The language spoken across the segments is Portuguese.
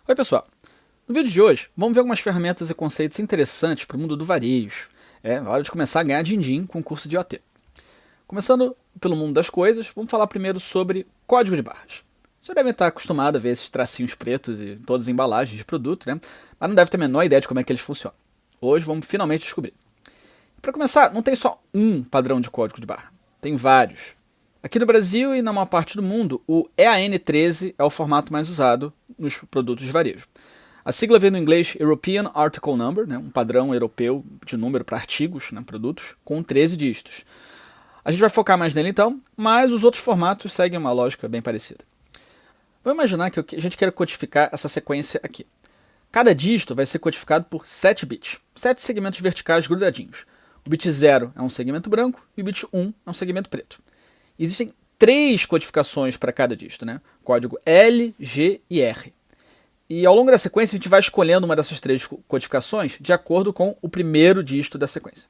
Oi pessoal, no vídeo de hoje vamos ver algumas ferramentas e conceitos interessantes para o mundo do varejo. É hora de começar a ganhar din-din com o curso de OT. Começando pelo mundo das coisas, vamos falar primeiro sobre código de barras. Já devem estar acostumados a ver esses tracinhos pretos em todas as embalagens de produto, né? Mas não deve ter a menor ideia de como é que eles funcionam. Hoje vamos finalmente descobrir. Para começar, não tem só um padrão de código de barra, tem vários. Aqui no Brasil e na maior parte do mundo, o EAN13 é o formato mais usado nos produtos de varejo. A sigla vem no inglês European Article Number, né, um padrão europeu de número para artigos, né, produtos, com 13 dígitos. A gente vai focar mais nele então, mas os outros formatos seguem uma lógica bem parecida. Vamos imaginar que a gente quer codificar essa sequência aqui. Cada dígito vai ser codificado por 7 bits, 7 segmentos verticais grudadinhos. O bit 0 é um segmento branco e o bit 1 é um segmento preto. Existem 3 codificações para cada dígito, né? Código L, G e R. E ao longo da sequência a gente vai escolhendo uma dessas 3 codificações de acordo com o primeiro dígito da sequência.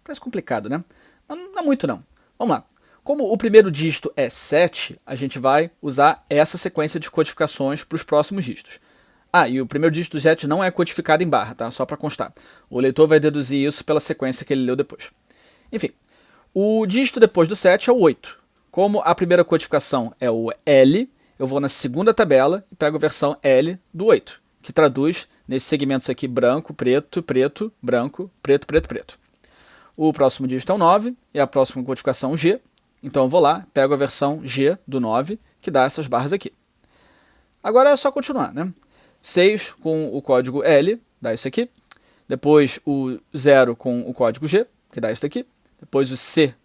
Parece complicado, né? Mas não é muito não. Vamos lá. Como o primeiro dígito é 7, a gente vai usar essa sequência de codificações para os próximos dígitos. Ah, e o primeiro dígito do 7 não é codificado em barra, tá? Só para constar. O leitor vai deduzir isso pela sequência que ele leu depois. Enfim, o dígito depois do 7 é o 8. Como a primeira codificação é o L, eu vou na segunda tabela e pego a versão L do 8, que traduz nesses segmentos aqui branco, preto, preto, branco, preto, preto, preto. O próximo dígito é o 9 e a próxima codificação G. Então eu vou lá, pego a versão G do 9, que dá essas barras aqui. Agora é só continuar, né? 6 com o código L, dá isso aqui. Depois o 0 com o código G, que dá isso daqui. Depois o 6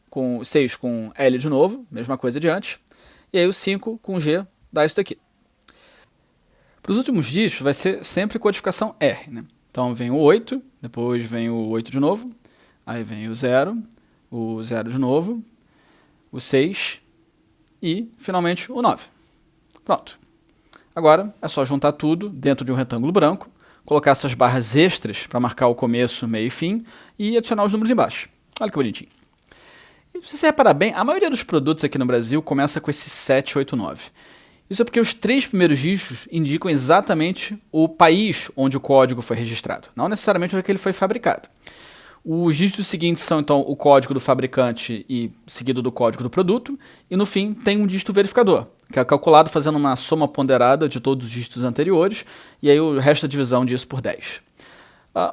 com L de novo, mesma coisa de antes. E aí o 5 com G dá isso daqui. Para os últimos dígitos vai ser sempre codificação R, né? Então vem o 8, depois vem o 8 de novo, aí vem o 0 de novo, o 6 e finalmente o 9. Pronto. Agora é só juntar tudo dentro de um retângulo branco, colocar essas barras extras para marcar o começo, meio e fim e adicionar os números embaixo. Olha que bonitinho. E se você reparar bem, a maioria dos produtos aqui no Brasil começa com esse 789. Isso é porque os 3 primeiros dígitos indicam exatamente o país onde o código foi registrado, não necessariamente onde ele foi fabricado. Os dígitos seguintes são então o código do fabricante e seguido do código do produto, e no fim tem um dígito verificador, que é calculado fazendo uma soma ponderada de todos os dígitos anteriores, e aí o resto da divisão disso por 10.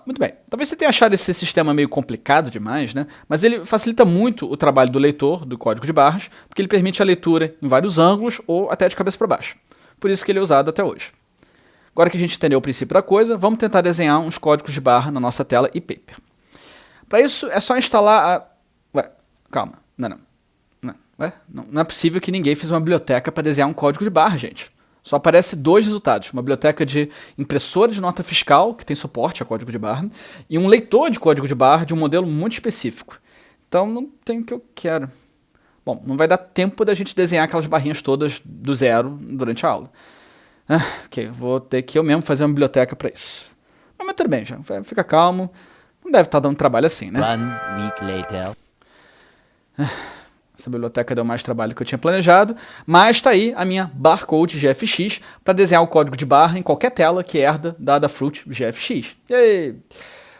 Muito bem, talvez você tenha achado esse sistema meio complicado demais, né? Mas ele facilita muito o trabalho do leitor do código de barras, porque ele permite a leitura em vários ângulos ou até de cabeça para baixo. Por isso que ele é usado até hoje. Agora que a gente entendeu o princípio da coisa, vamos tentar desenhar uns códigos de barra na nossa tela e paper. Para isso é só instalar a... Ué, calma, não é possível que ninguém fez uma biblioteca para desenhar um código de barra, gente. Só aparece 2 resultados, uma biblioteca de impressora de nota fiscal, que tem suporte a código de barra, e um leitor de código de barra de um modelo muito específico. Então não tem o que eu quero. Bom, não vai dar tempo da gente desenhar aquelas barrinhas todas do zero durante a aula. Ok, vou ter que eu mesmo fazer uma biblioteca para isso. Mas tudo bem, já, fica calmo. Não deve estar dando trabalho assim, né? 1 week later. Essa biblioteca deu mais trabalho do que eu tinha planejado, mas está aí a minha barcode GFX para desenhar o código de barra em qualquer tela que herda da Adafruit GFX. E aí?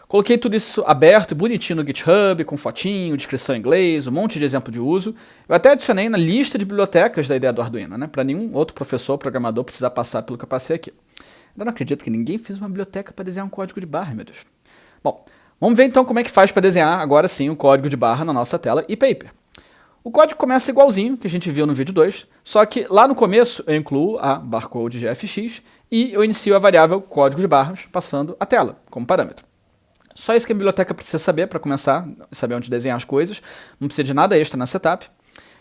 Coloquei tudo isso aberto e bonitinho no GitHub, com fotinho, descrição em inglês, um monte de exemplo de uso. Eu até adicionei na lista de bibliotecas da ideia do Arduino, né, para nenhum outro professor ou programador precisar passar pelo que eu passei aqui. Ainda não acredito que ninguém fez uma biblioteca para desenhar um código de barra, meu Deus. Bom, vamos ver então como é que faz para desenhar agora sim o código de barra na nossa tela e paper. O código começa igualzinho que a gente viu no vídeo 2, só que lá no começo eu incluo a barcode GFX e eu inicio a variável código de barras passando a tela como parâmetro. Só isso que a biblioteca precisa saber para começar, saber onde desenhar as coisas, não precisa de nada extra na setup.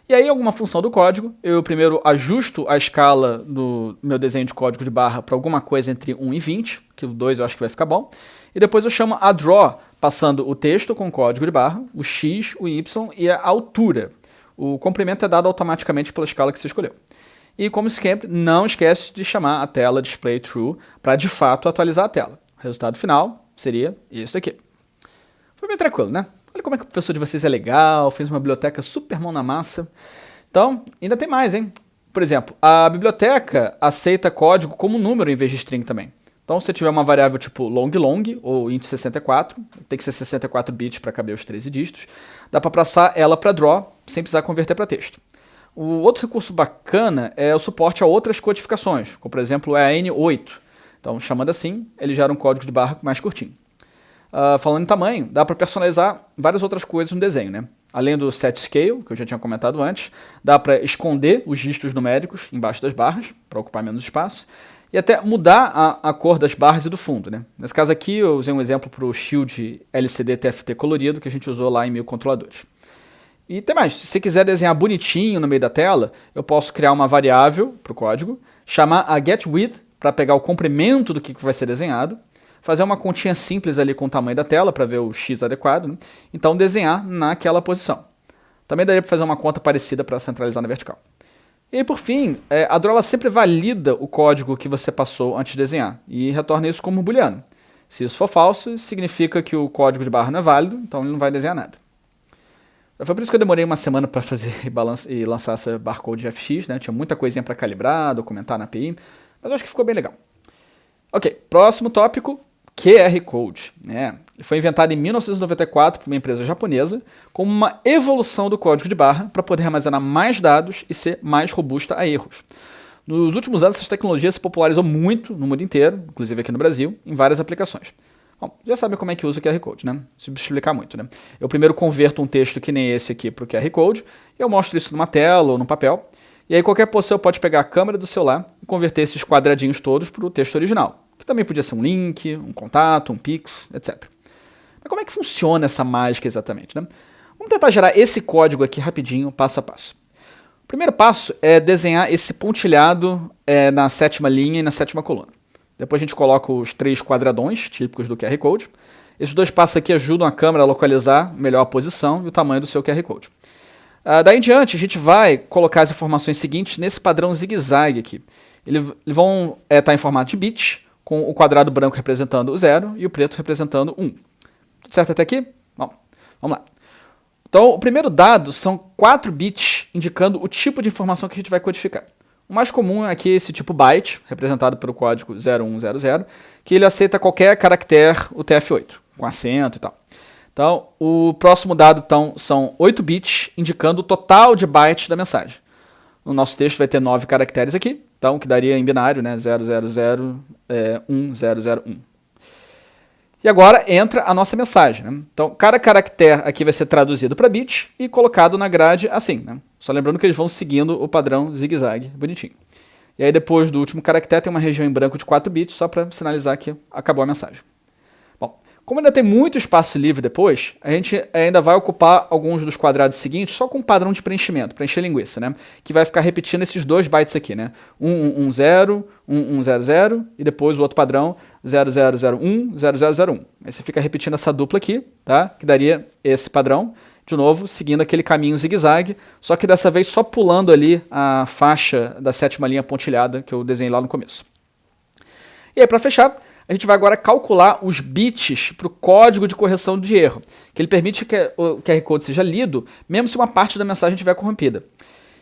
E aí alguma função do código, eu primeiro ajusto a escala do meu desenho de código de barra para alguma coisa entre 1 e 20, que o 2 eu acho que vai ficar bom, e depois eu chamo a draw, passando o texto com o código de barra, o x, o y e a altura. O comprimento é dado automaticamente pela escala que você escolheu. E como sempre, não esquece de chamar a tela display true para de fato atualizar a tela. O resultado final seria isso aqui. Foi bem tranquilo, né? Olha como é que o professor de vocês é legal, fez uma biblioteca super mão na massa. Então, ainda tem mais, hein? Por exemplo, a biblioteca aceita código como número em vez de string também. Então, se tiver uma variável tipo long ou int 64, tem que ser 64 bits para caber os 13 dígitos, dá para passar ela para draw sem precisar converter para texto. O outro recurso bacana é o suporte a outras codificações, como por exemplo a N8. Então, chamando assim, ele gera um código de barra mais curtinho. Falando em tamanho, dá para personalizar várias outras coisas no desenho, né? Além do set scale, que eu já tinha comentado antes, dá para esconder os dígitos numéricos embaixo das barras, para ocupar menos espaço, e até mudar a cor das barras e do fundo, né? Nesse caso aqui, eu usei um exemplo para o Shield LCD TFT colorido, que a gente usou lá em 1000 controladores. E tem mais, se você quiser desenhar bonitinho no meio da tela, eu posso criar uma variável para o código, chamar a getWidth para pegar o comprimento do que vai ser desenhado, fazer uma continha simples ali com o tamanho da tela para ver o X adequado, né? Então desenhar naquela posição. Também daria para fazer uma conta parecida para centralizar na vertical. E aí, por fim, a draw sempre valida o código que você passou antes de desenhar e retorna isso como booleano. Se isso for falso, significa que o código de barra não é válido, então ele não vai desenhar nada. Foi por isso que eu demorei uma semana para fazer e lançar essa barcode FX, né? Tinha muita coisinha para calibrar, documentar na API, mas eu acho que ficou bem legal. Ok, próximo tópico, QR Code. Ele foi inventado em 1994 por uma empresa japonesa como uma evolução do código de barra para poder armazenar mais dados e ser mais robusta a erros. Nos últimos anos, essa tecnologia se popularizou muito no mundo inteiro, inclusive aqui no Brasil, em várias aplicações. Bom, já sabe como é que usa o QR Code, né? Não precisa explicar muito, né? Eu primeiro converto um texto que nem esse aqui para o QR Code, e eu mostro isso numa tela ou num papel, e aí qualquer pessoa pode pegar a câmera do celular e converter esses quadradinhos todos para o texto original, que também podia ser um link, um contato, um pix, etc. Mas como é que funciona essa mágica exatamente, né? Vamos tentar gerar esse código aqui rapidinho, passo a passo. O primeiro passo é desenhar esse pontilhado na 7ª linha e na 7ª coluna. Depois a gente coloca os 3 quadradões típicos do QR Code. Esses 2 passos aqui ajudam a câmera a localizar melhor a posição e o tamanho do seu QR Code. Daí em diante, a gente vai colocar as informações seguintes nesse padrão zigue-zague aqui. Eles vão estar em formato de bit, com o quadrado branco representando o 0 e o preto representando 1. Tudo certo até aqui? Bom, vamos lá. Então, o primeiro dado são 4 bits indicando o tipo de informação que a gente vai codificar. O mais comum é aqui esse tipo byte, representado pelo código 0100, que ele aceita qualquer caractere UTF-8, com acento e tal. Então, o próximo dado então, são 8 bits, indicando o total de bytes da mensagem. No nosso texto vai ter 9 caracteres aqui, então, que daria em binário, né, 0001001. E agora entra a nossa mensagem, né? Então, cada caractere aqui vai ser traduzido para bit e colocado na grade assim, né? Só lembrando que eles vão seguindo o padrão zigue-zague, bonitinho. E aí depois do último caractere tem uma região em branco de 4 bits, só para sinalizar que acabou a mensagem. Bom, como ainda tem muito espaço livre depois, a gente ainda vai ocupar alguns dos quadrados seguintes só com um padrão de preenchimento, preencher linguiça, né? Que vai ficar repetindo esses 2 bytes aqui, né? 1110, 1100 e depois o outro padrão 0001, 0001. Aí você fica repetindo essa dupla aqui, tá? Que daria esse padrão, de novo, seguindo aquele caminho zigue-zague, só que dessa vez só pulando ali a faixa da 7ª linha pontilhada que eu desenhei lá no começo. E aí, para fechar, a gente vai agora calcular os bits para o código de correção de erro, que ele permite que o QR Code seja lido, mesmo se uma parte da mensagem estiver corrompida.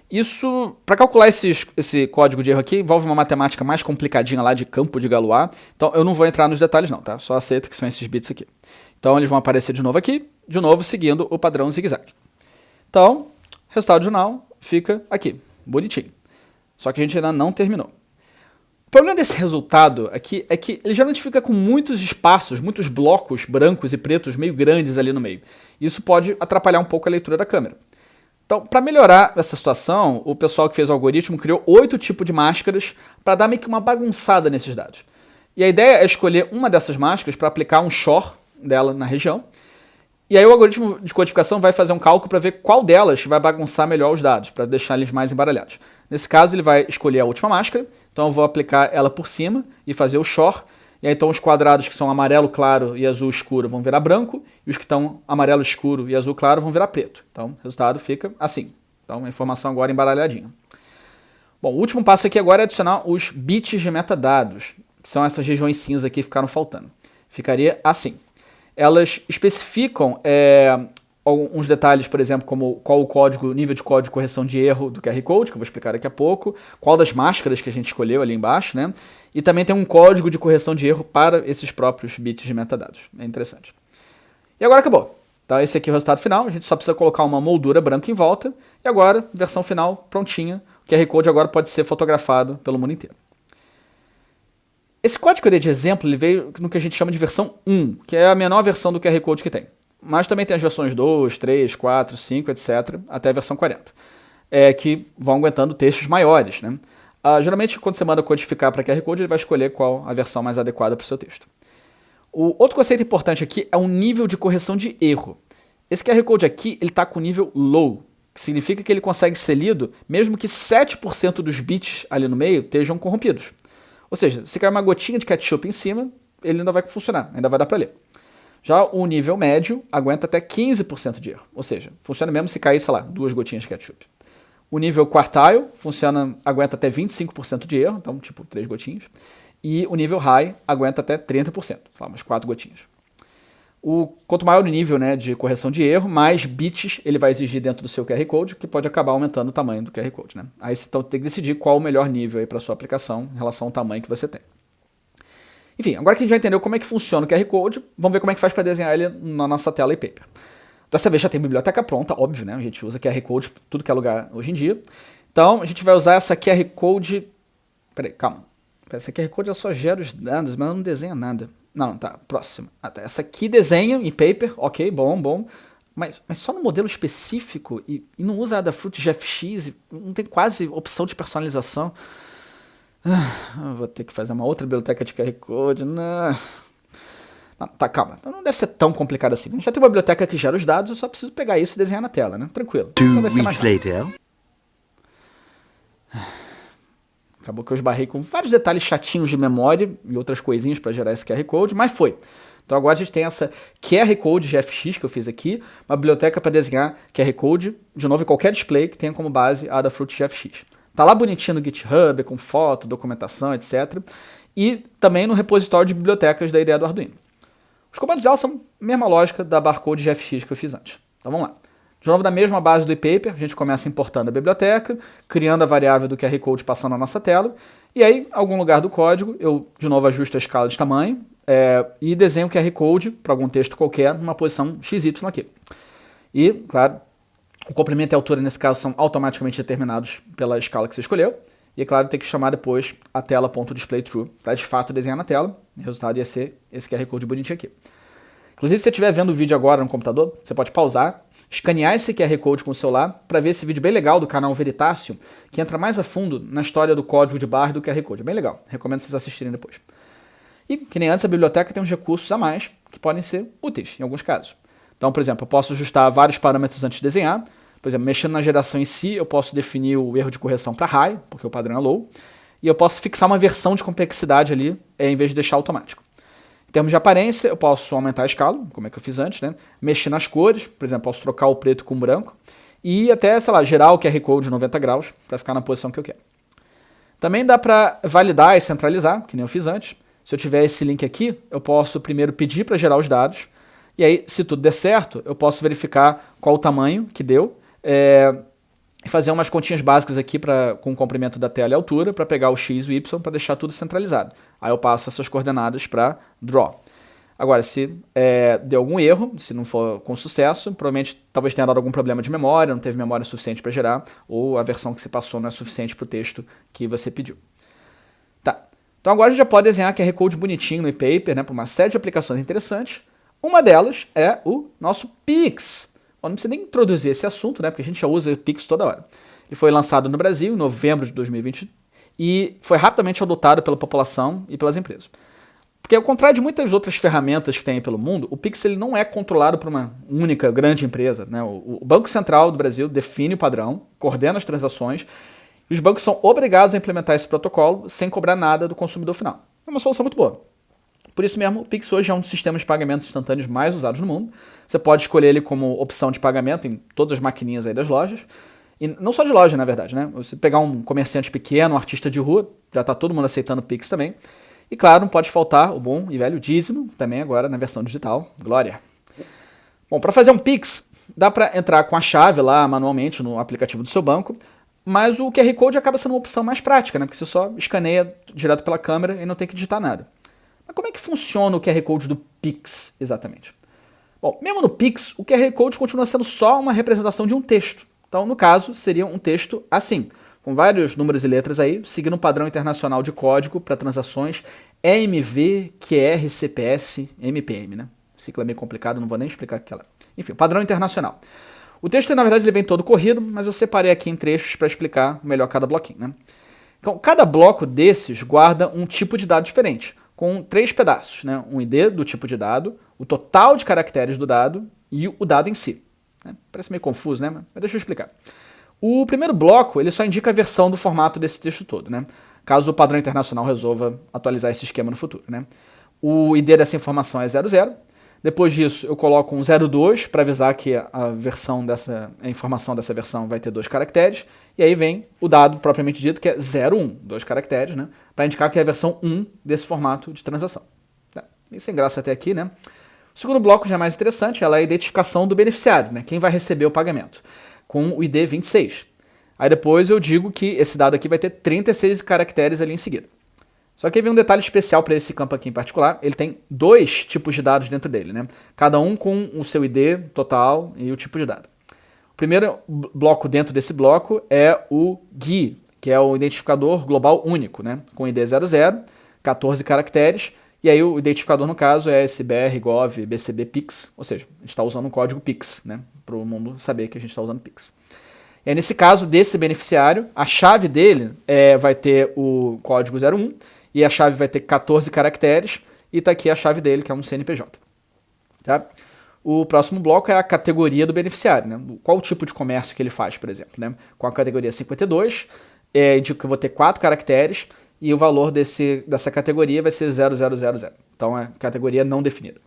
Isso, para calcular esse código de erro aqui, envolve uma matemática mais complicadinha lá de campo de Galois, então eu não vou entrar nos detalhes não, tá? Só aceita que são esses bits aqui. Então eles vão aparecer de novo aqui, de novo seguindo o padrão zigue-zague. Então, o resultado final fica aqui, bonitinho. Só que a gente ainda não terminou. O problema desse resultado aqui é que ele geralmente fica com muitos espaços, muitos blocos brancos e pretos meio grandes ali no meio. Isso pode atrapalhar um pouco a leitura da câmera. Então, para melhorar essa situação, o pessoal que fez o algoritmo criou 8 tipos de máscaras para dar meio que uma bagunçada nesses dados. E a ideia é escolher uma dessas máscaras para aplicar um XOR dela na região. E aí o algoritmo de codificação vai fazer um cálculo para ver qual delas vai bagunçar melhor os dados, para deixar eles mais embaralhados. Nesse caso, ele vai escolher a última máscara, então eu vou aplicar ela por cima e fazer o XOR. E aí então os quadrados que são amarelo claro e azul escuro vão virar branco, e os que estão amarelo escuro e azul claro vão virar preto. Então o resultado fica assim. Então a informação agora embaralhadinha. Bom, o último passo aqui agora é adicionar os bits de metadados, que são essas regiões cinza aqui que ficaram faltando. Ficaria assim. Elas especificam alguns detalhes, por exemplo, como qual o código, nível de código de correção de erro do QR Code, que eu vou explicar daqui a pouco, qual das máscaras que a gente escolheu ali embaixo, né? E também tem um código de correção de erro para esses próprios bits de metadados. É interessante. E agora acabou. Então esse aqui é o resultado final, a gente só precisa colocar uma moldura branca em volta, e agora, versão final prontinha, o QR Code agora pode ser fotografado pelo mundo inteiro. Esse código que eu dei de exemplo, ele veio no que a gente chama de versão 1, que é a menor versão do QR Code que tem. Mas também tem as versões 2, 3, 4, 5, etc., até a versão 40, que vão aguentando textos maiores, né? Geralmente, quando você manda codificar para QR Code, ele vai escolher qual a versão mais adequada para o seu texto. O outro conceito importante aqui é o nível de correção de erro. Esse QR Code aqui está com nível low, que significa que ele consegue ser lido mesmo que 7% dos bits ali no meio estejam corrompidos. Ou seja, se cair uma gotinha de ketchup em cima, ele ainda vai funcionar, ainda vai dar para ler. Já o nível médio aguenta até 15% de erro, ou seja, funciona mesmo se cair, sei lá, 2 gotinhas de ketchup. O nível quartile aguenta até 25% de erro, então tipo 3 gotinhas. E o nível high aguenta até 30%, sei lá, umas 4 gotinhas. Quanto maior o nível, né, de correção de erro, mais bits ele vai exigir dentro do seu QR Code, que pode acabar aumentando o tamanho do QR Code, né? Aí você então tem que decidir qual o melhor nível para a sua aplicação em relação ao tamanho que você tem. Enfim, agora que a gente já entendeu como é que funciona o QR Code, vamos ver como é que faz para desenhar ele na nossa tela e paper. Dessa vez já tem biblioteca pronta, óbvio, né? A gente usa QR Code para tudo que é lugar hoje em dia. Então a gente vai usar essa QR Code... Peraí, calma. Essa QR Code eu só gera os dados, mas não desenha nada. Não, tá, próxima. Tá. Essa aqui desenha em paper, ok, bom. Mas só no modelo específico e não usa Adafruit GFX, não tem quase opção de personalização. Vou ter que fazer uma outra biblioteca de QR Code. Não, tá, calma. Não deve ser tão complicado assim. A gente já tem uma biblioteca que gera os dados, eu só preciso pegar isso e desenhar na tela, né? Tranquilo. 2 weeks later. Acabou que eu esbarrei com vários detalhes chatinhos de memória e outras coisinhas para gerar esse QR Code, mas foi. Então agora a gente tem essa QR Code GFX que eu fiz aqui, uma biblioteca para desenhar QR Code, de novo, em qualquer display que tenha como base a Adafruit GFX. Tá lá bonitinho no GitHub, com foto, documentação, etc. E também no repositório de bibliotecas da IDE do Arduino. Os comandos dela são a mesma lógica da barcode GFX que eu fiz antes. Então vamos lá. De novo, da mesma base do ePaper, a gente começa importando a biblioteca, criando a variável do QR Code passando na nossa tela, e aí, em algum lugar do código, eu de novo ajusto a escala de tamanho e desenho o QR Code para algum texto qualquer numa posição XY aqui. E, claro, o comprimento e a altura nesse caso são automaticamente determinados pela escala que você escolheu, e é claro, tem que chamar depois a tela.displayTrue para de fato desenhar na tela, e o resultado ia ser esse QR Code bonitinho aqui. Inclusive, se você estiver vendo o vídeo agora no computador, você pode pausar, escanear esse QR Code com o celular para ver esse vídeo bem legal do canal Veritácio, que entra mais a fundo na história do código de barra do QR Code. É bem legal, recomendo vocês assistirem depois. E, que nem antes, a biblioteca tem uns recursos a mais que podem ser úteis em alguns casos. Então, por exemplo, eu posso ajustar vários parâmetros antes de desenhar. Por exemplo, mexendo na geração em si, eu posso definir o erro de correção para high, porque o padrão é low, e eu posso fixar uma versão de complexidade ali, em vez de deixar automático. Em termos de aparência, eu posso aumentar a escala, como é que eu fiz antes, né? Mexer nas cores, por exemplo, posso trocar o preto com o branco, e até, sei lá, gerar o QR Code de 90 graus para ficar na posição que eu quero. Também dá para validar e centralizar, que nem eu fiz antes. Se eu tiver esse link aqui, eu posso primeiro pedir para gerar os dados, e aí, se tudo der certo, eu posso verificar qual o tamanho que deu, e fazer umas continhas básicas aqui com o comprimento da tela e altura, para pegar o X e o Y, para deixar tudo centralizado. Aí eu passo essas coordenadas para draw. Agora, se deu algum erro, se não for com sucesso, provavelmente talvez tenha dado algum problema de memória, não teve memória suficiente para gerar, ou a versão que você passou não é suficiente para o texto que você pediu. Tá. Então agora a gente já pode desenhar QR Code bonitinho no ePaper, né, para uma série de aplicações interessantes. Uma delas é o nosso Pix. Bom, não precisa nem introduzir esse assunto, né, porque a gente já usa o Pix toda hora. Ele foi lançado no Brasil em novembro de 2020 e foi rapidamente adotado pela população e pelas empresas. Porque ao contrário de muitas outras ferramentas que tem aí pelo mundo, o Pix ele não é controlado por uma única grande empresa, né? O Banco Central do Brasil define o padrão, coordena as transações, e os bancos são obrigados a implementar esse protocolo sem cobrar nada do consumidor final. É uma solução muito boa. Por isso mesmo, o Pix hoje é um dos sistemas de pagamentos instantâneos mais usados no mundo. Você pode escolher ele como opção de pagamento em todas as maquininhas aí das lojas. E não só de loja, na verdade, né? Você pegar um comerciante pequeno, um artista de rua, já está todo mundo aceitando o Pix também. E claro, não pode faltar o bom e velho dízimo, também agora na versão digital. Glória! Bom, para fazer um Pix, dá para entrar com a chave lá manualmente no aplicativo do seu banco, mas o QR Code acaba sendo uma opção mais prática, né? Porque você só escaneia direto pela câmera e não tem que digitar nada. Mas como é que funciona o QR Code do Pix exatamente? Bom, mesmo no Pix, o QR Code continua sendo só uma representação de um texto. Então, no caso, seria um texto assim, com vários números e letras aí, seguindo um padrão internacional de código para transações EMV, QR, CPS, MPM, né? Sigla meio complicado, não vou nem explicar aquela. Enfim, padrão internacional. O texto, na verdade, ele vem todo corrido, mas eu separei aqui em trechos para explicar melhor cada bloquinho, né? Então, cada bloco desses guarda um tipo de dado diferente, com 3 pedaços, né? Um ID do tipo de dado, o total de caracteres do dado e o dado em si. Parece meio confuso, né? Mas deixa eu explicar. O primeiro bloco, ele só indica a versão do formato desse texto todo, né? Caso o padrão internacional resolva atualizar esse esquema no futuro, né? O ID dessa informação é 00. Depois disso, eu coloco um 02 para avisar que a informação dessa versão vai ter 2 caracteres. E aí vem o dado propriamente dito, que é 01, 2 caracteres, né? Para indicar que é a versão 1 desse formato de transação. Tá? E sem graça até aqui, né? O segundo bloco já é mais interessante, ela é a identificação do beneficiário, né? Quem vai receber o pagamento, com o ID 26. Aí depois eu digo que esse dado aqui vai ter 36 caracteres ali em seguida. Só que aí vem um detalhe especial para esse campo aqui em particular, ele tem 2 tipos de dados dentro dele, né? Cada um com o seu ID total e o tipo de dado. O primeiro bloco dentro desse bloco é o GUI, que é o identificador global único, né? Com ID 00, 14 caracteres, e aí o identificador no caso é SBR, Gov, BCB, Pix, ou seja, a gente está usando um código Pix, né? Para o mundo saber que a gente está usando Pix. E aí, nesse caso desse beneficiário, a chave dele vai ter o código 01, e a chave vai ter 14 caracteres, e está aqui a chave dele, que é um CNPJ. Tá? O próximo bloco é a categoria do beneficiário, né? Qual o tipo de comércio que ele faz, por exemplo. Né? Com a categoria 52, indico que eu vou ter 4 caracteres, e o valor dessa categoria vai ser 0000. Então é categoria não definida.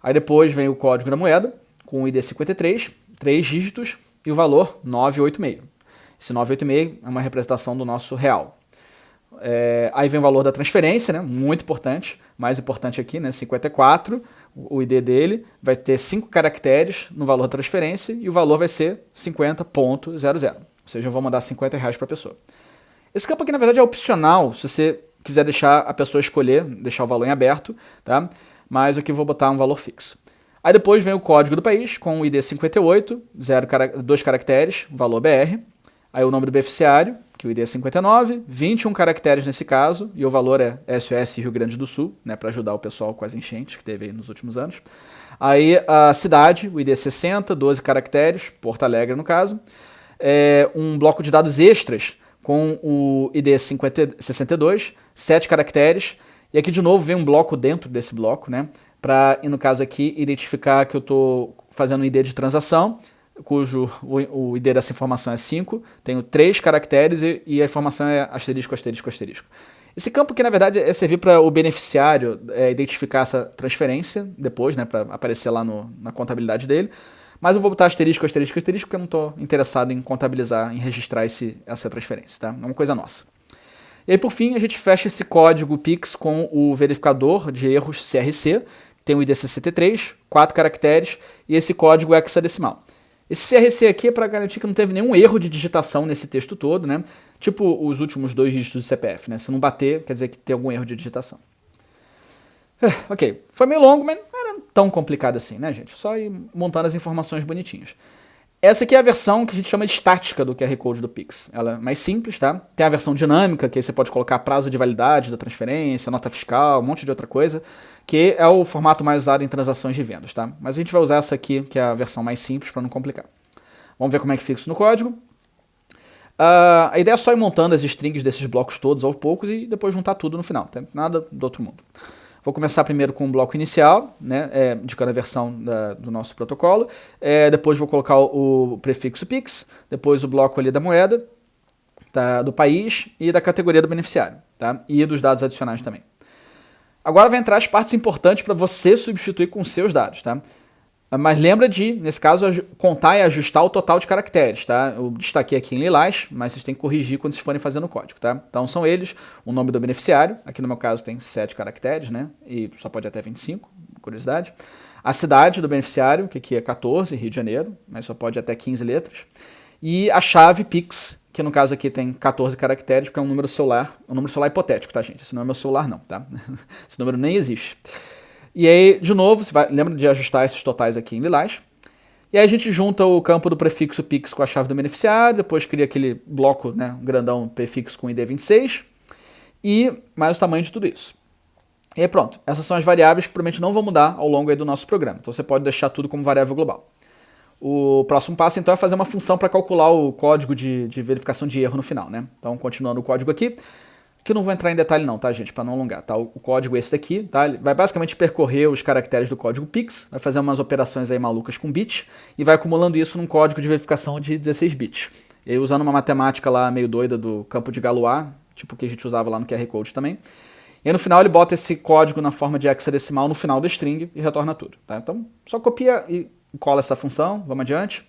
Aí depois vem o código da moeda, com o ID 53, 3 dígitos, e o valor 986. Esse 986 é uma representação do nosso real. Aí vem o valor da transferência, né? Muito importante, mais importante aqui, né? 54, o ID dele vai ter 5 caracteres no valor da transferência e o valor vai ser 50.00, ou seja, eu vou mandar R$50 para a pessoa. Esse campo aqui, na verdade, é opcional, se você quiser deixar a pessoa escolher, deixar o valor em aberto, tá? Mas aqui eu vou botar um valor fixo. Aí depois vem o código do país, com o ID 58, 2 caracteres, valor BR, aí o nome do beneficiário, que o ID é 59, 21 caracteres nesse caso, e o valor é SOS Rio Grande do Sul, né, para ajudar o pessoal com as enchentes que teve aí nos últimos anos. Aí a cidade, o ID é 60, 12 caracteres, Porto Alegre no caso. Um bloco de dados extras com o ID 62, 7 caracteres, e aqui de novo vem um bloco dentro desse bloco, né, para, no caso aqui, identificar que eu estou fazendo um ID de transação, cujo o ID dessa informação é 5, tenho 3 caracteres e a informação é asterisco, asterisco, asterisco. Esse campo aqui, na verdade, é servir para o beneficiário identificar essa transferência depois, né, para aparecer lá na contabilidade dele, mas eu vou botar asterisco, asterisco, asterisco, porque eu não estou interessado em contabilizar, em registrar essa transferência, tá? É uma coisa nossa. E aí, por fim, a gente fecha esse código Pix com o verificador de erros CRC, tem o ID 63, 4 caracteres, e esse código hexadecimal. Esse CRC aqui é para garantir que não teve nenhum erro de digitação nesse texto todo, né? Tipo os últimos 2 dígitos do CPF, né? Se não bater, quer dizer que tem algum erro de digitação. Ok, foi meio longo, mas não era tão complicado assim, né, gente? Só ir montando as informações bonitinhas. Essa aqui é a versão que a gente chama de estática do QR Code do Pix. Ela é mais simples, tá? Tem a versão dinâmica, que aí você pode colocar prazo de validade da transferência, nota fiscal, um monte de outra coisa, que é o formato mais usado em transações de vendas, tá? Mas a gente vai usar essa aqui, que é a versão mais simples, para não complicar. Vamos ver como é que fica isso no código. A ideia é só ir montando as strings desses blocos todos aos poucos e depois juntar tudo no final. Não tem nada do outro mundo. Vou começar primeiro com o bloco inicial, né, de cada versão do nosso protocolo. Depois vou colocar o prefixo Pix, depois o bloco ali da moeda, tá, do país e da categoria do beneficiário, tá, e dos dados adicionais também. Agora vai entrar as partes importantes para você substituir com os seus dados, tá? Mas lembra de, nesse caso, contar e ajustar o total de caracteres, tá? Eu destaquei aqui em lilás, mas vocês têm que corrigir quando vocês forem fazendo o código, tá? Então são eles, o nome do beneficiário, aqui no meu caso tem 7 caracteres, né? E só pode até 25, curiosidade. A cidade do beneficiário, que aqui é 14, Rio de Janeiro, mas só pode ir até 15 letras. E a chave Pix, que no caso aqui tem 14 caracteres, porque é um número celular hipotético, tá, gente? Esse não é meu celular, não, tá? Esse número nem existe. E aí, de novo, lembra de ajustar esses totais aqui em lilás. E aí a gente junta o campo do prefixo Pix com a chave do beneficiário, depois cria aquele bloco, né, grandão prefixo com ID 26 e mais o tamanho de tudo isso. E aí pronto, essas são as variáveis que provavelmente não vão mudar ao longo aí do nosso programa. Então você pode deixar tudo como variável global. O próximo passo então é fazer uma função para calcular o código de verificação de erro no final, né? Então continuando o código aqui, que eu não vou entrar em detalhe não, tá, gente, para não alongar, tá? O código é esse daqui, tá? Ele vai basicamente percorrer os caracteres do código Pix, vai fazer umas operações aí malucas com bit e vai acumulando isso num código de verificação de 16 bits. E aí usando uma matemática lá meio doida do campo de Galois, tipo que a gente usava lá no QR Code também. E aí no final ele bota esse código na forma de hexadecimal no final da string e retorna tudo, tá? Então só copia e cola essa função, vamos adiante.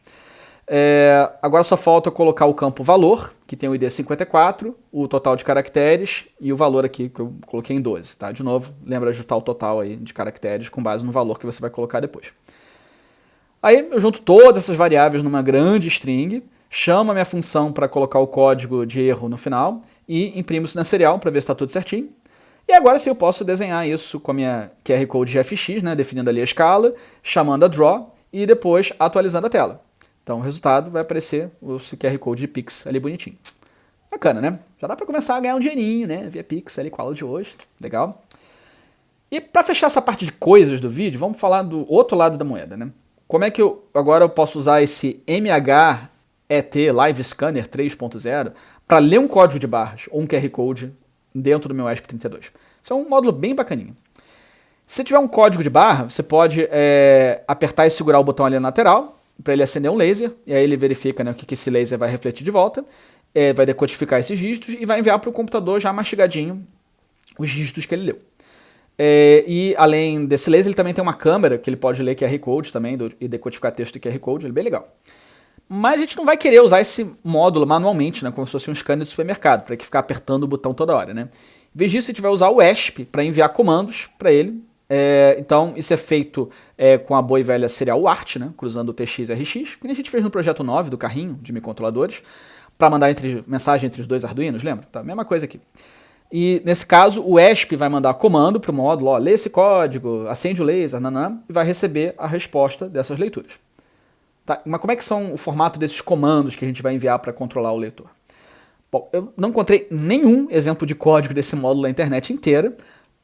Agora só falta colocar o campo valor, que tem o ID 54, o total de caracteres e o valor aqui que eu coloquei em 12. Tá? De novo, lembra ajustar o total aí de caracteres com base no valor que você vai colocar depois. Aí eu junto todas essas variáveis numa grande string, chamo a minha função para colocar o código de erro no final e imprimo isso na serial para ver se está tudo certinho. E agora sim eu posso desenhar isso com a minha QR Code GFX, né, definindo ali a escala, chamando a draw e depois atualizando a tela. Então o resultado vai aparecer o QR Code de Pix ali bonitinho. Bacana, né? Já dá para começar a ganhar um dinheirinho, né? Via Pix ali com a aula de hoje. Legal. E para fechar essa parte de coisas do vídeo, vamos falar do outro lado da moeda, né? Como é que agora eu posso usar esse MHET Live Scanner 3.0 para ler um código de barras ou um QR Code dentro do meu ESP32? Isso é um módulo bem bacaninho. Se tiver um código de barra, você pode apertar e segurar o botão ali na lateral para ele acender um laser, e aí ele verifica, né, o que esse laser vai refletir de volta, vai decodificar esses dígitos e vai enviar para o computador já mastigadinho os dígitos que ele leu. E além desse laser, ele também tem uma câmera que ele pode ler QR Code também e decodificar texto de QR Code, ele é bem legal. Mas a gente não vai querer usar esse módulo manualmente, né, como se fosse um scanner de supermercado, para que ficar apertando o botão toda hora. Né? Em vez disso, a gente vai usar o ESP para enviar comandos para ele. Então isso é feito com a boa e velha serial UART, né, cruzando o TX e RX, que a gente fez no projeto 9 do carrinho de microcontroladores, para mandar mensagem entre os dois Arduinos, lembra? Tá, mesma coisa aqui. E nesse caso o ESP vai mandar comando para o módulo, ó, lê esse código, acende o laser, nanã, e vai receber a resposta dessas leituras. Tá, mas como é que são o formato desses comandos que a gente vai enviar para controlar o leitor? Bom, eu não encontrei nenhum exemplo de código desse módulo na internet inteira,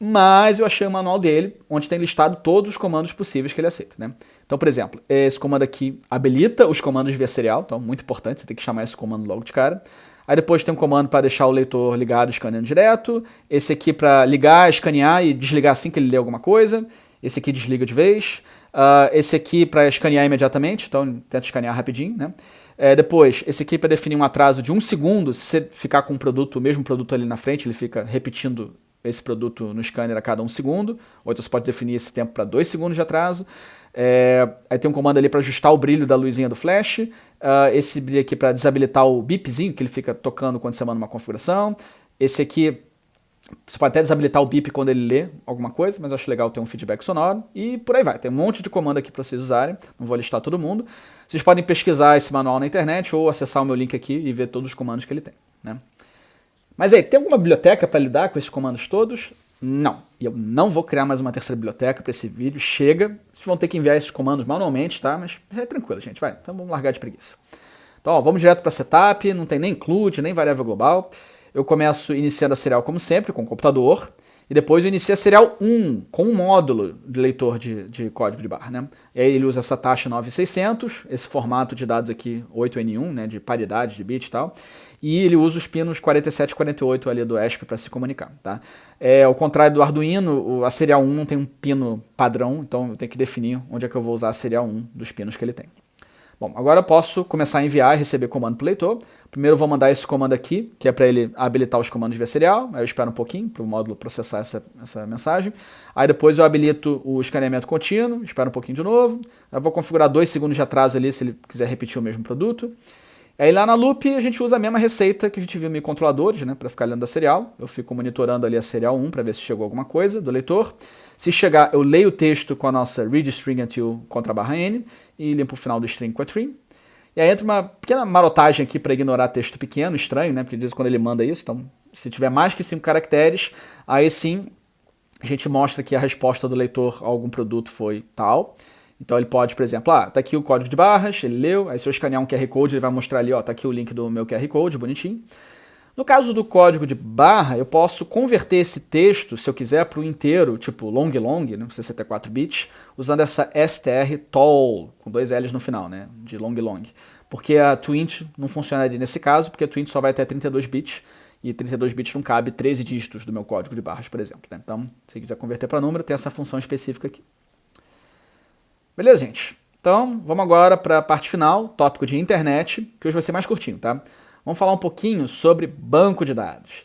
mas eu achei o manual dele, onde tem listado todos os comandos possíveis que ele aceita. Né? Então, por exemplo, esse comando aqui habilita os comandos via serial, então muito importante, você tem que chamar esse comando logo de cara. Aí depois tem um comando para deixar o leitor ligado escaneando direto, esse aqui para ligar, escanear e desligar assim que ele lê alguma coisa, esse aqui desliga de vez, esse aqui para escanear imediatamente, então tenta escanear rapidinho. Né? Depois, esse aqui para definir um atraso de 1 segundo, se você ficar com o mesmo produto ali na frente, ele fica repetindo esse produto no scanner a cada 1 segundo, ou então você pode definir esse tempo para 2 segundos de atraso. Aí tem um comando ali para ajustar o brilho da luzinha do flash, esse brilho aqui para desabilitar o bipzinho, que ele fica tocando quando você manda uma configuração. Esse aqui, você pode até desabilitar o bip quando ele lê alguma coisa, mas eu acho legal ter um feedback sonoro, e por aí vai. Tem um monte de comando aqui para vocês usarem, não vou listar todo mundo. Vocês podem pesquisar esse manual na internet, ou acessar o meu link aqui e ver todos os comandos que ele tem. Né? Mas aí, tem alguma biblioteca para lidar com esses comandos todos? Não. E eu não vou criar mais uma terceira biblioteca para esse vídeo. Chega. Vocês vão ter que enviar esses comandos manualmente, tá? Mas é tranquilo, gente. Vai. Então vamos largar de preguiça. Então, ó, vamos direto para setup. Não tem nem include, nem variável global. Eu começo iniciando a serial como sempre, com o computador. E depois eu inicio a serial 1, com um módulo de leitor de código de barra. Né? E aí ele usa essa taxa 9600, esse formato de dados aqui 8N1, né, de paridade de bit e tal. E ele usa os pinos 47 e 48 ali do ESP para se comunicar. Tá? Ao contrário do Arduino, a serial 1 não tem um pino padrão, então eu tenho que definir onde é que eu vou usar a serial 1 dos pinos que ele tem. Bom, agora eu posso começar a enviar e receber comando para o leitor. Primeiro eu vou mandar esse comando aqui, que é para ele habilitar os comandos via serial. Aí eu espero um pouquinho para o módulo processar essa mensagem. Aí depois eu habilito o escaneamento contínuo, espero um pouquinho de novo. Eu vou configurar 2 segundos de atraso ali se ele quiser repetir o mesmo produto. Aí lá na loop a gente usa a mesma receita que a gente viu em controladores, né, para ficar lendo a serial. Eu fico monitorando ali a serial 1 para ver se chegou alguma coisa do leitor. Se chegar, eu leio o texto com a nossa read string until contra barra n e limpo o final do string com a trim. E aí entra uma pequena marotagem aqui para ignorar texto pequeno, estranho, né, porque diz quando ele manda isso. Então, se tiver mais que 5 caracteres, aí sim a gente mostra que a resposta do leitor a algum produto foi tal. Então ele pode, por exemplo, tá aqui o código de barras, ele leu, aí se eu escanear um QR Code, ele vai mostrar ali, tá aqui o link do meu QR Code, bonitinho. No caso do código de barra, eu posso converter esse texto, se eu quiser, para o inteiro, tipo long, né, 64 bits, usando essa str_tall, com 2 L's no final, né, de long. Porque a twint não funcionaria nesse caso, porque a twint só vai até 32 bits, e 32 bits não cabe 13 dígitos do meu código de barras, por exemplo. Né? Então, se quiser converter para número, tem essa função específica aqui. Beleza, gente? Então, vamos agora para a parte final, tópico de internet, que hoje vai ser mais curtinho, tá? Vamos falar um pouquinho sobre banco de dados.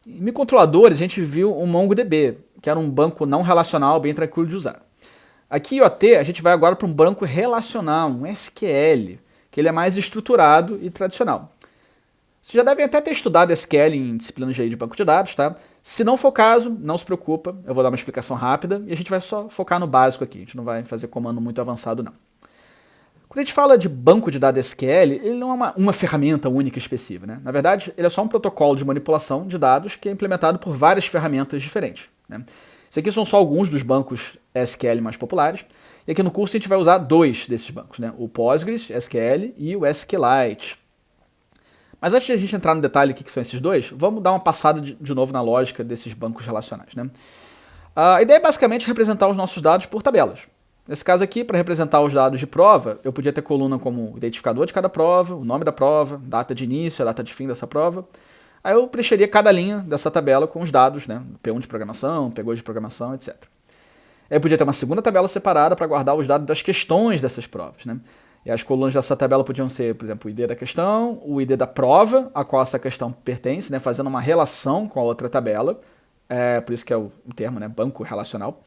Em microcontroladores, a gente viu o MongoDB, que era um banco não relacional bem tranquilo de usar. Aqui em IoT, a gente vai agora para um banco relacional, um SQL, que ele é mais estruturado e tradicional. Vocês já devem até ter estudado SQL em disciplinas de banco de dados, tá? Se não for o caso, não se preocupa, eu vou dar uma explicação rápida e a gente vai só focar no básico aqui, a gente não vai fazer comando muito avançado não. Quando a gente fala de banco de dados SQL, ele não é uma ferramenta única e específica, né? Na verdade, ele é só um protocolo de manipulação de dados que é implementado por várias ferramentas diferentes, né? Esses aqui são só alguns dos bancos SQL mais populares, e aqui no curso a gente vai usar 2 desses bancos, né? O Postgres SQL e o SQLite. Mas antes de a gente entrar no detalhe do que são esses dois, vamos dar uma passada de novo na lógica desses bancos relacionais, né? A ideia é basicamente representar os nossos dados por tabelas. Nesse caso aqui, para representar os dados de prova, eu podia ter coluna como identificador de cada prova, o nome da prova, data de início, a data de fim dessa prova. Aí eu preencheria cada linha dessa tabela com os dados, né? P1 de programação, P2 de programação, etc. Aí eu podia ter uma segunda tabela separada para guardar os dados das questões dessas provas, né? E as colunas dessa tabela podiam ser, por exemplo, o ID da questão, o ID da prova a qual essa questão pertence, né, fazendo uma relação com a outra tabela, por isso que é o termo, né, banco relacional.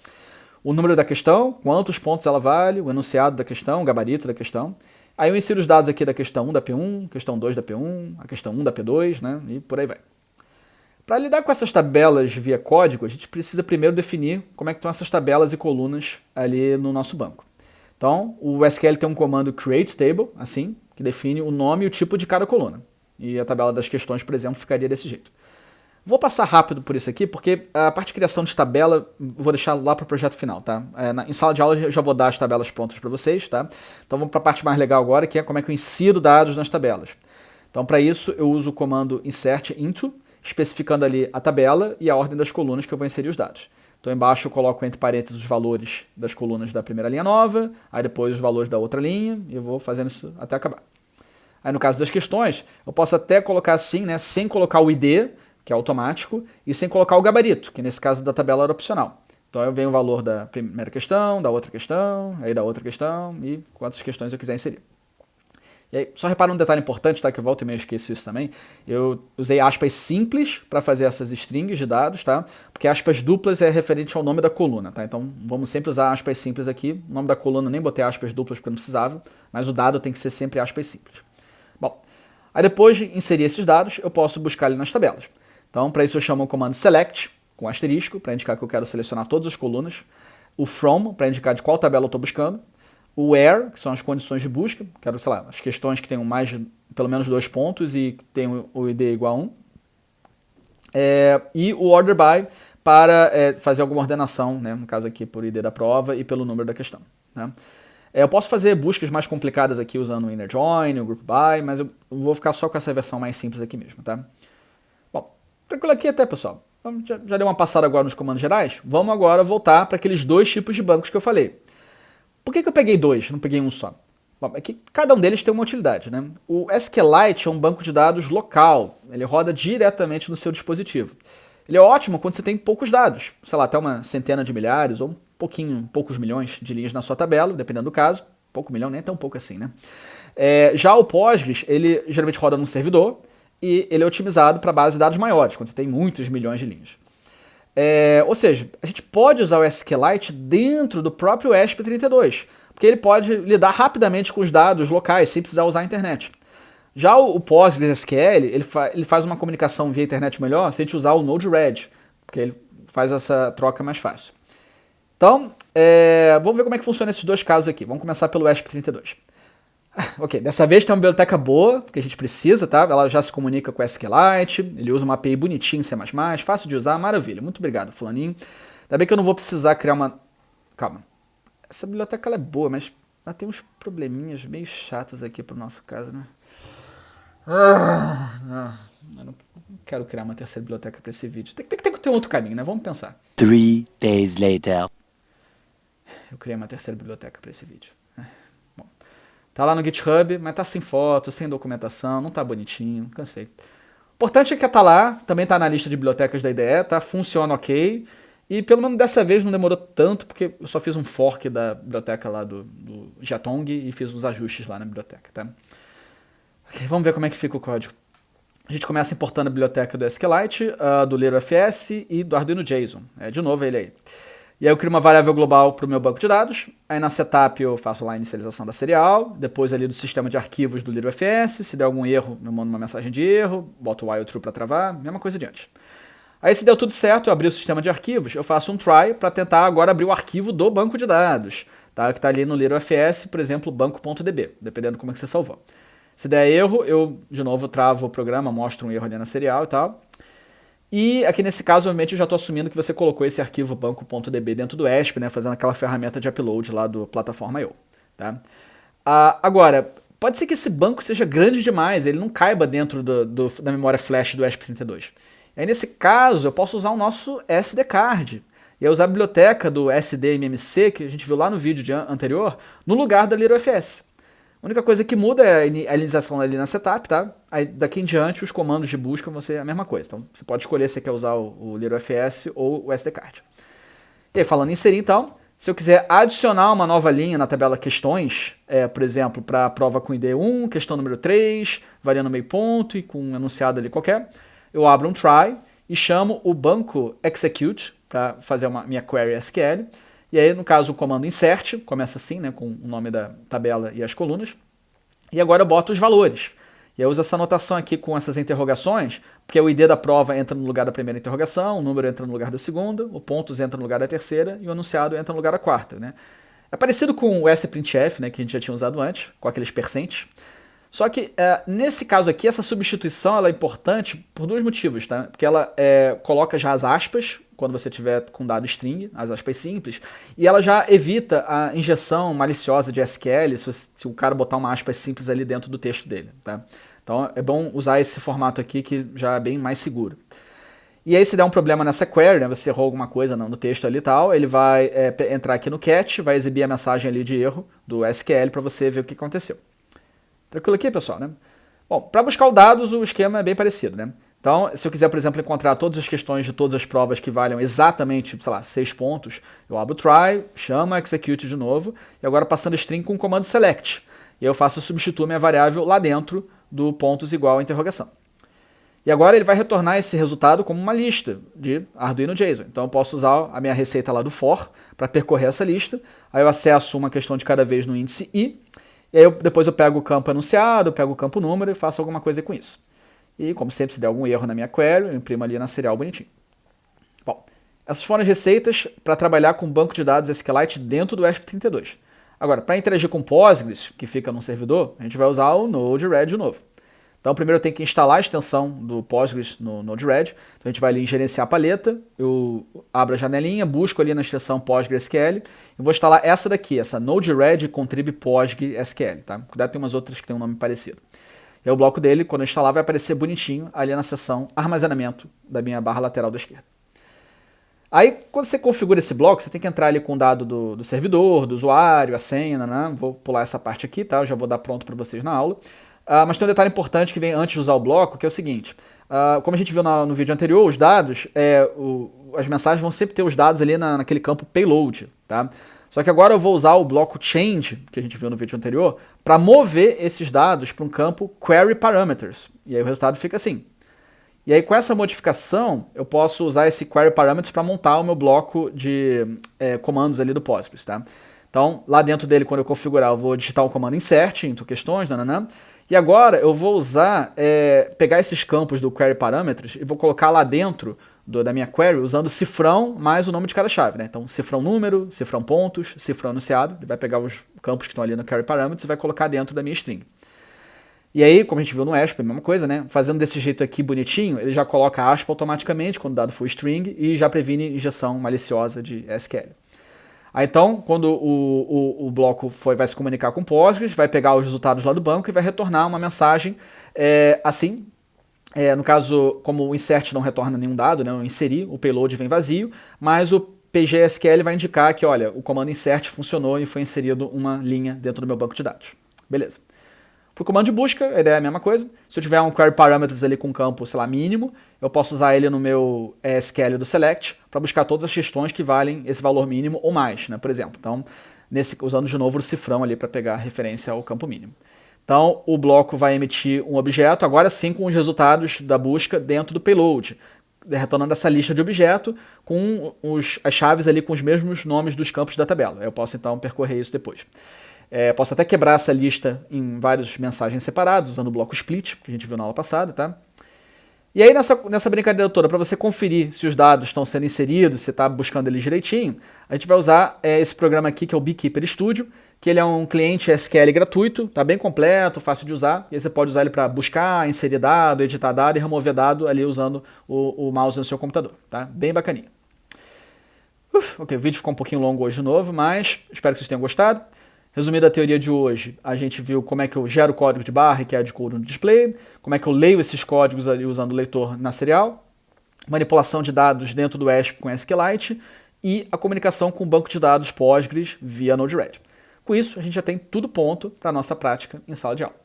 O número da questão, quantos pontos ela vale, o enunciado da questão, o gabarito da questão. Aí eu insiro os dados aqui da questão 1 da P1, questão 2 da P1, a questão 1 da P2, né, e por aí vai. Para lidar com essas tabelas via código, a gente precisa primeiro definir como é que estão essas tabelas e colunas ali no nosso banco. Então, o SQL tem um comando createTable, assim, que define o nome e o tipo de cada coluna. E a tabela das questões, por exemplo, ficaria desse jeito. Vou passar rápido por isso aqui, porque a parte de criação de tabela vou deixar lá para o projeto final, tá? Em sala de aula eu já vou dar as tabelas prontas para vocês, tá? Então vamos para a parte mais legal agora, que é como é que eu insiro dados nas tabelas. Então, para isso, eu uso o comando insertInto, especificando ali a tabela e a ordem das colunas que eu vou inserir os dados. Então embaixo eu coloco entre parênteses os valores das colunas da primeira linha nova, aí depois os valores da outra linha, e eu vou fazendo isso até acabar. Aí no caso das questões, eu posso até colocar assim, né, sem colocar o ID, que é automático, e sem colocar o gabarito, que nesse caso da tabela era opcional. Então eu venho o valor da primeira questão, da outra questão, aí da outra questão, e quantas questões eu quiser inserir. E aí, só repara um detalhe importante, tá, que eu volto e meio esqueço isso também. Eu usei aspas simples para fazer essas strings de dados, tá? Porque aspas duplas é referente ao nome da coluna, tá? Então vamos sempre usar aspas simples aqui. O nome da coluna nem botei aspas duplas porque não precisava, mas o dado tem que ser sempre aspas simples. Bom, aí depois de inserir esses dados, eu posso buscar ali nas tabelas. Então para isso eu chamo o comando select, com asterisco, para indicar que eu quero selecionar todas as colunas. O from, para indicar de qual tabela eu estou buscando. O where, que são as condições de busca, quero, sei lá, as questões que tenham pelo menos 2 pontos e que tenham o ID igual a 1. E o order by, para fazer alguma ordenação, né, no caso aqui por ID da prova e pelo número da questão. Né. Eu posso fazer buscas mais complicadas aqui usando o inner join, o group by, mas eu vou ficar só com essa versão mais simples aqui mesmo. Tá? Bom, tranquilo aqui até, pessoal. Já dei uma passada agora nos comandos gerais. Vamos agora voltar para aqueles 2 tipos de bancos que eu falei. Por que eu peguei 2, não peguei um só? Bom, é que cada um deles tem uma utilidade, né? O SQLite é um banco de dados local, ele roda diretamente no seu dispositivo. Ele é ótimo quando você tem poucos dados, sei lá, até uma centena de milhares ou poucos milhões de linhas na sua tabela, dependendo do caso. Pouco milhão nem é tão pouco assim, né? Já o Postgres, ele geralmente roda num servidor e ele é otimizado para bases de dados maiores, quando você tem muitos milhões de linhas. Ou seja, a gente pode usar o SQLite dentro do próprio ESP32, porque ele pode lidar rapidamente com os dados locais, sem precisar usar a internet. Já o PostgreSQL, ele faz uma comunicação via internet melhor se a gente usar o Node-RED, porque ele faz essa troca mais fácil. Então, vamos ver como é que funciona esses dois casos aqui. Vamos começar pelo ESP32. Ok, dessa vez tem uma biblioteca boa, que a gente precisa, tá? Ela já se comunica com o SQLite, ele usa uma API bonitinha em C++, fácil de usar, maravilha. Muito obrigado, fulaninho. Ainda bem que eu não vou precisar criar uma... Calma. Essa biblioteca ela é boa, mas ela tem uns probleminhas meio chatos aqui pro nosso caso, né? Eu não quero criar uma terceira biblioteca para esse vídeo. Tem que ter um outro caminho, né? Vamos pensar. 3 days later. Eu criei uma terceira biblioteca para esse vídeo. Bom, tá lá no GitHub, mas tá sem foto, sem documentação, não tá bonitinho, cansei. O importante é que tá lá, também tá na lista de bibliotecas da IDE, tá? Funciona ok. E pelo menos dessa vez não demorou tanto, porque eu só fiz um fork da biblioteca lá do Jatong e fiz uns ajustes lá na biblioteca, tá? Ok, vamos ver como é que fica o código. A gente começa importando a biblioteca do SQLite, do LeroFS e do Arduino JSON. De novo ele aí. E aí eu crio uma variável global para o meu banco de dados. Aí na setup eu faço lá a inicialização da serial. Depois ali do sistema de arquivos do LeroFS. Se der algum erro, eu mando uma mensagem de erro. Boto o while true para travar. Mesma coisa adiante. Aí se deu tudo certo, eu abri o sistema de arquivos. Eu faço um try para tentar agora abrir o arquivo do banco de dados. Tá? Que está ali no LeroFS, por exemplo, banco.db. Dependendo de como é que você salvou. Se der erro, eu, de novo, travo o programa, mostro um erro ali na serial e tal. E aqui nesse caso, obviamente, eu já estou assumindo que você colocou esse arquivo banco.db dentro do ESP, né, fazendo aquela ferramenta de upload lá do plataforma.io. Tá? Agora, pode ser que esse banco seja grande demais, ele não caiba dentro da memória flash do ESP32. Aí nesse caso, eu posso usar o nosso SD card. E aí usar a biblioteca do SDMMC, que a gente viu lá no vídeo anterior, no lugar da LeroFS. A única coisa que muda é a inicialização ali na setup, tá? Aí daqui em diante os comandos de busca vão ser a mesma coisa. Então você pode escolher se você quer usar o LeroFS ou o SD card. E aí falando em inserir então, se eu quiser adicionar uma nova linha na tabela questões, por exemplo, para a prova com ID 1, questão número 3, variando meio ponto e com um enunciado ali qualquer, eu abro um try e chamo o banco execute para fazer uma minha query SQL. E aí, no caso, o comando insert, começa assim, né, com o nome da tabela e as colunas. E agora eu boto os valores. E eu uso essa anotação aqui com essas interrogações, porque o ID da prova entra no lugar da primeira interrogação, o número entra no lugar da segunda, o pontos entra no lugar da terceira e o enunciado entra no lugar da quarta. Né? É parecido com o sprintf, né, que a gente já tinha usado antes, com aqueles percents. Só que nesse caso aqui, essa substituição ela é importante por dois motivos. Tá? Porque ela coloca já as aspas, quando você tiver com dado string, as aspas simples, e ela já evita a injeção maliciosa de SQL se o cara botar uma aspas simples ali dentro do texto dele. Tá? Então é bom usar esse formato aqui que já é bem mais seguro. E aí se der um problema nessa query, né, você errou alguma coisa no texto ali e tal, ele vai entrar aqui no catch, vai exibir a mensagem ali de erro do SQL para você ver o que aconteceu. Tranquilo aqui, pessoal, né? Bom, para buscar os dados, o esquema é bem parecido, né? Então, se eu quiser, por exemplo, encontrar todas as questões de todas as provas que valham exatamente, sei lá, 6 pontos, eu abro o try, chamo execute de novo, e agora passando string com o comando select. E aí eu substituo minha variável lá dentro do pontos igual a interrogação. E agora ele vai retornar esse resultado como uma lista de Arduino JSON. Então eu posso usar a minha receita lá do for para percorrer essa lista. Aí eu acesso uma questão de cada vez no índice i. E aí depois eu pego o campo enunciado, pego o campo número e faço alguma coisa com isso. E como sempre, se der algum erro na minha query, eu imprimo ali na serial bonitinho. Bom, essas foram as receitas para trabalhar com banco de dados SQLite dentro do ESP32. Agora, para interagir com Postgres, que fica no servidor, a gente vai usar o Node-RED de novo. Então primeiro eu tenho que instalar a extensão do Postgres no Node-RED. Então a gente vai ali em gerenciar a paleta, eu abro a janelinha, busco ali na extensão PostgreSQL e vou instalar essa daqui, essa Node-RED contrib PostgreSQL. Tá? Cuidado, tem umas outras que tem um nome parecido. E aí o bloco dele, quando eu instalar, vai aparecer bonitinho ali na seção armazenamento da minha barra lateral da esquerda. Aí, quando você configura esse bloco, você tem que entrar ali com o dado do servidor, do usuário, a senha, né? Vou pular essa parte aqui, tá? Eu já vou dar pronto para vocês na aula. Mas tem um detalhe importante que vem antes de usar o bloco, que é o seguinte. Como a gente viu no vídeo anterior, os dados, as mensagens vão sempre ter os dados ali naquele campo payload, tá? Só que agora eu vou usar o bloco change, que a gente viu no vídeo anterior, para mover esses dados para um campo query parameters. E aí o resultado fica assim. E aí com essa modificação, eu posso usar esse query parameters para montar o meu bloco de comandos ali do Postgres, tá? Então, lá dentro dele, quando eu configurar, eu vou digitar o comando insert, into questões, nananã. E agora eu vou usar, pegar esses campos do query parameters e vou colocar lá dentro da minha query usando cifrão mais o nome de cada chave, né? Então, cifrão número, cifrão pontos, cifrão enunciado. Ele vai pegar os campos que estão ali no query parameters e vai colocar dentro da minha string. E aí, como a gente viu no ASP, a mesma coisa, né? Fazendo desse jeito aqui bonitinho, ele já coloca aspa automaticamente quando o dado for string e já previne injeção maliciosa de SQL. Aí então, quando o bloco vai se comunicar com o Postgres, vai pegar os resultados lá do banco e vai retornar uma mensagem assim. No caso, como o insert não retorna nenhum dado, né, eu inseri, o payload vem vazio, mas o PGSQL vai indicar que, olha, o comando insert funcionou e foi inserido uma linha dentro do meu banco de dados. Beleza. Para o comando de busca, a ideia é a mesma coisa. Se eu tiver um query parameters ali com um campo, sei lá, mínimo, eu posso usar ele no meu SQL do select para buscar todas as questões que valem esse valor mínimo ou mais, né, por exemplo. Então, usando de novo o cifrão ali para pegar referência ao campo mínimo. Então, o bloco vai emitir um objeto, agora sim com os resultados da busca dentro do payload, retornando essa lista de objeto com as chaves ali com os mesmos nomes dos campos da tabela. Eu posso então percorrer isso depois. Posso até quebrar essa lista em várias mensagens separadas, usando o bloco split, que a gente viu na aula passada, tá? E aí nessa brincadeira toda, para você conferir se os dados estão sendo inseridos, se está buscando eles direitinho, a gente vai usar esse programa aqui, que é o Beekeeper Studio, que ele é um cliente SQL gratuito, tá bem completo, fácil de usar, e aí você pode usar ele para buscar, inserir dado, editar dado e remover dado ali usando o mouse no seu computador, tá? Bem bacaninha. Ok, o vídeo ficou um pouquinho longo hoje de novo, mas espero que vocês tenham gostado. Resumindo a teoria de hoje, a gente viu como é que eu gero o código de barra, que é de code no display, como é que eu leio esses códigos ali usando o leitor na serial, manipulação de dados dentro do ASP com SQLite e a comunicação com o banco de dados Postgres via Node-RED. Com isso, a gente já tem tudo pronto para a nossa prática em sala de aula.